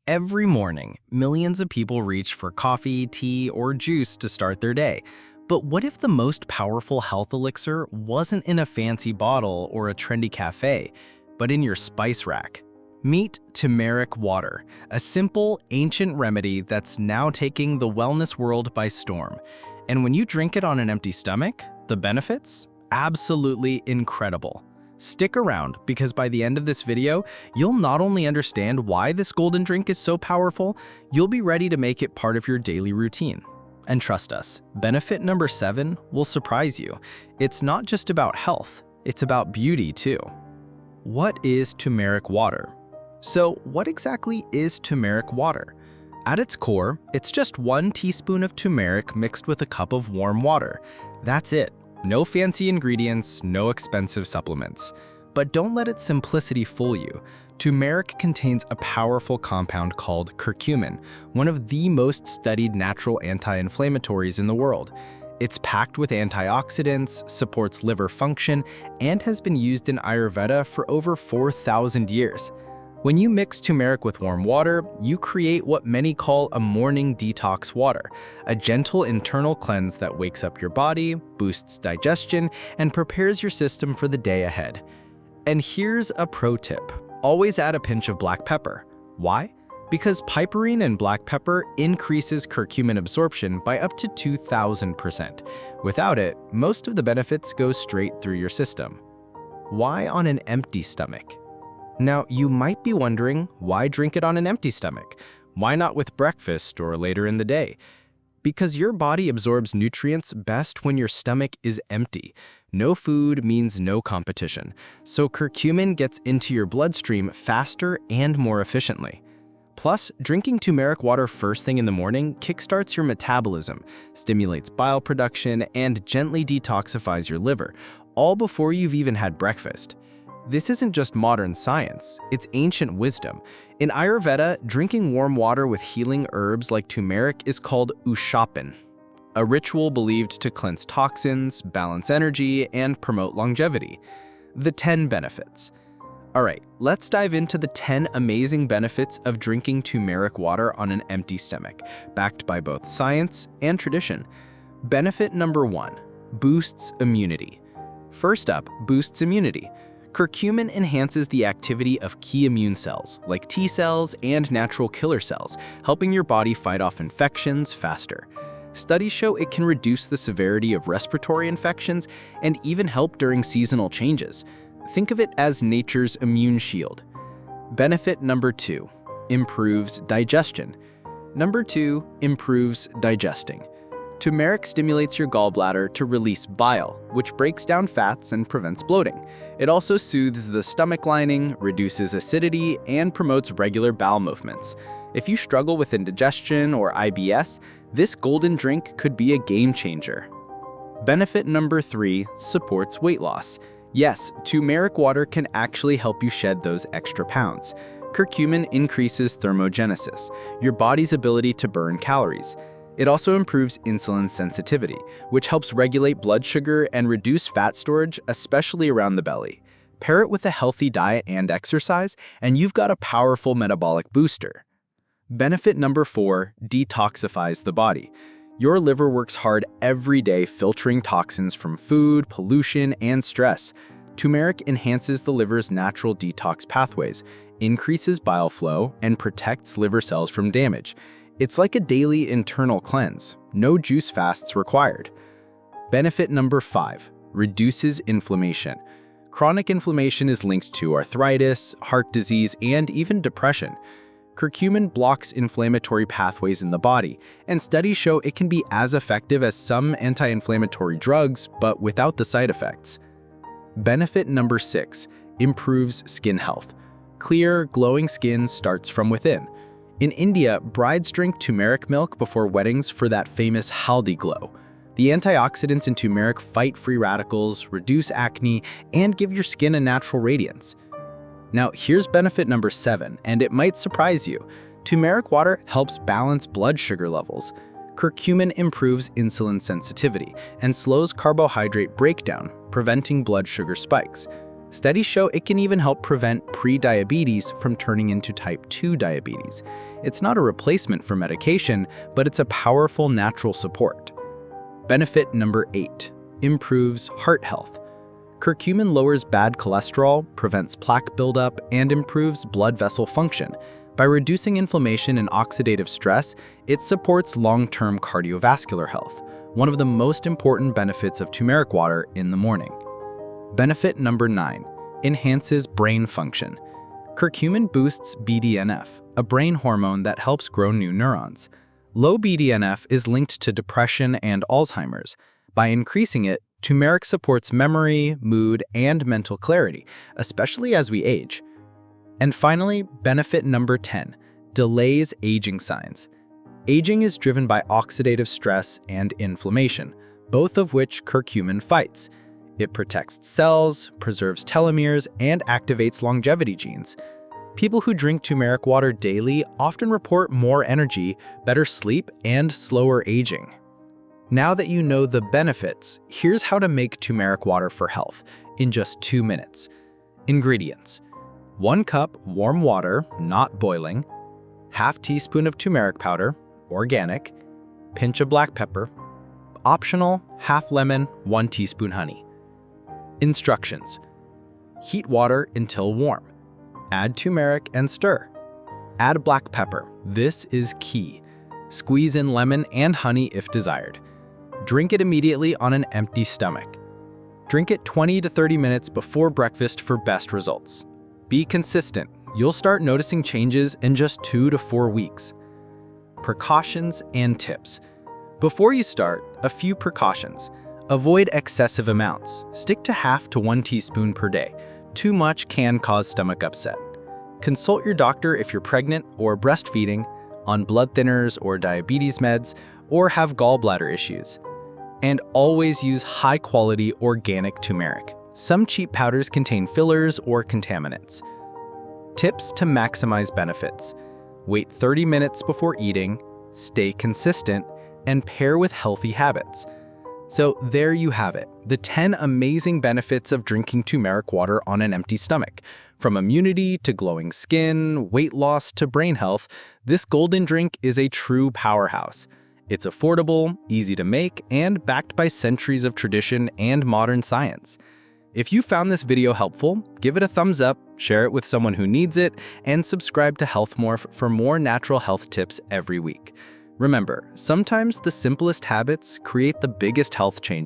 Every morning, millions of people reach for coffee, tea, or juice to start their day. But what if the most powerful health elixir wasn't in a fancy bottle or a trendy cafe, but in your spice rack? Meet turmeric water, a simple, ancient remedy that's now taking the wellness world by storm. And when you drink it on an empty stomach, the benefits? Absolutely incredible. Stick around because by the end of this video, you'll not only understand why this golden drink is so powerful, you'll be ready to make it part of your daily routine. And trust us, benefit number 7 will surprise you. It's not just about health, it's about beauty too. What is turmeric water? So what exactly is turmeric water? At its core, it's just 1 teaspoon of turmeric mixed with a cup of warm water. That's it. No fancy ingredients, no expensive supplements. But don't let its simplicity fool you. Turmeric contains a powerful compound called curcumin, one of the most studied natural anti-inflammatories in the world. It's packed with antioxidants, supports liver function, and has been used in Ayurveda for over 4,000 years. When you mix turmeric with warm water, you create what many call a morning detox water, a gentle internal cleanse that wakes up your body, boosts digestion, and prepares your system for the day ahead. And here's a pro tip. Always add a pinch of black pepper. Why? Because piperine in black pepper increases curcumin absorption by up to 2,000%. Without it, most of the benefits go straight through your system. Why on an empty stomach? Now, you might be wondering, why drink it on an empty stomach? Why not with breakfast or later in the day? Because your body absorbs nutrients best when your stomach is empty. No food means no competition, so curcumin gets into your bloodstream faster and more efficiently. Plus, drinking turmeric water first thing in the morning kickstarts your metabolism, stimulates bile production, and gently detoxifies your liver, all before you've even had breakfast. This isn't just modern science, it's ancient wisdom. In Ayurveda, drinking warm water with healing herbs like turmeric is called Absorption, a ritual believed to cleanse toxins, balance energy, and promote longevity. The 10 benefits. Alright, let's dive into the 10 amazing benefits of drinking turmeric water on an empty stomach, backed by both science and tradition. Benefit number 1, boosts immunity. First up, boosts immunity. Curcumin enhances the activity of key immune cells, like T cells and natural killer cells, helping your body fight off infections faster. Studies show it can reduce the severity of respiratory infections and even help during seasonal changes. Think of it as nature's immune shield. Benefit number 2, improves digestion. Number 2, improves digesting. Turmeric stimulates your gallbladder to release bile, which breaks down fats and prevents bloating. It also soothes the stomach lining, reduces acidity, and promotes regular bowel movements. If you struggle with indigestion or IBS, this golden drink could be a game changer. Benefit number 3, supports weight loss. Yes, turmeric water can actually help you shed those extra pounds. Curcumin increases thermogenesis, your body's ability to burn calories. It also improves insulin sensitivity, which helps regulate blood sugar and reduce fat storage, especially around the belly. Pair it with a healthy diet and exercise, and you've got a powerful metabolic booster. Benefit number 4, detoxifies the body. Your liver works hard every day filtering toxins from food, pollution, and stress. Turmeric enhances the liver's natural detox pathways, increases bile flow, and protects liver cells from damage. It's like a daily internal cleanse, no juice fasts required. Benefit number 5, reduces inflammation. Chronic inflammation is linked to arthritis, heart disease, and even depression. Curcumin blocks inflammatory pathways in the body, and studies show it can be as effective as some anti-inflammatory drugs, but without the side effects. Benefit number 6, improves skin health. Clear, glowing skin starts from within. In India, brides drink turmeric milk before weddings for that famous haldi glow. The antioxidants in turmeric fight free radicals, reduce acne, and give your skin a natural radiance. Now, here's benefit number 7, and it might surprise you. Turmeric water helps balance blood sugar levels. Curcumin improves insulin sensitivity and slows carbohydrate breakdown, preventing blood sugar spikes. Studies show it can even help prevent pre-diabetes from turning into type 2 diabetes. It's not a replacement for medication, but it's a powerful natural support. Benefit number 8. Improves heart health. Curcumin lowers bad cholesterol, prevents plaque buildup, and improves blood vessel function. By reducing inflammation and oxidative stress, it supports long-term cardiovascular health, one of the most important benefits of turmeric water in the morning. Benefit number 9. Enhances brain function. Curcumin boosts BDNF, a brain hormone that helps grow new neurons. Low BDNF is linked to depression and Alzheimer's. By increasing it, turmeric supports memory, mood, and mental clarity, especially as we age. And finally, benefit number 10. Delays aging signs. Aging is driven by oxidative stress and inflammation, both of which curcumin fights. It protects cells, preserves telomeres, and activates longevity genes. People who drink turmeric water daily often report more energy, better sleep, and slower aging. Now that you know the benefits, here's how to make turmeric water for health in just 2 minutes. Ingredients: 1 cup warm water, not boiling, ½ teaspoon of turmeric powder, organic, pinch of black pepper, optional, ½ lemon, 1 teaspoon honey. Instructions: heat water until warm. Add turmeric and stir. Add black pepper. This is key. Squeeze in lemon and honey if desired. Drink it immediately on an empty stomach. Drink it 20 to 30 minutes before breakfast for best results. Be consistent. You'll start noticing changes in just 2 to 4 weeks. Precautions and tips. Before you start, a few precautions. Avoid excessive amounts. Stick to ½ to 1 teaspoon per day. Too much can cause stomach upset. Consult your doctor if you're pregnant or breastfeeding, on blood thinners or diabetes meds, or have gallbladder issues. And always use high-quality organic turmeric. Some cheap powders contain fillers or contaminants. Tips to maximize benefits. Wait 30 minutes before eating, stay consistent, and pair with healthy habits. So there you have it, the 10 amazing benefits of drinking turmeric water on an empty stomach. From immunity to glowing skin, weight loss to brain health, this golden drink is a true powerhouse. It's affordable, easy to make, and backed by centuries of tradition and modern science. If you found this video helpful, give it a thumbs up, share it with someone who needs it, and subscribe to Health Morph for more natural health tips every week. Remember, sometimes the simplest habits create the biggest health change.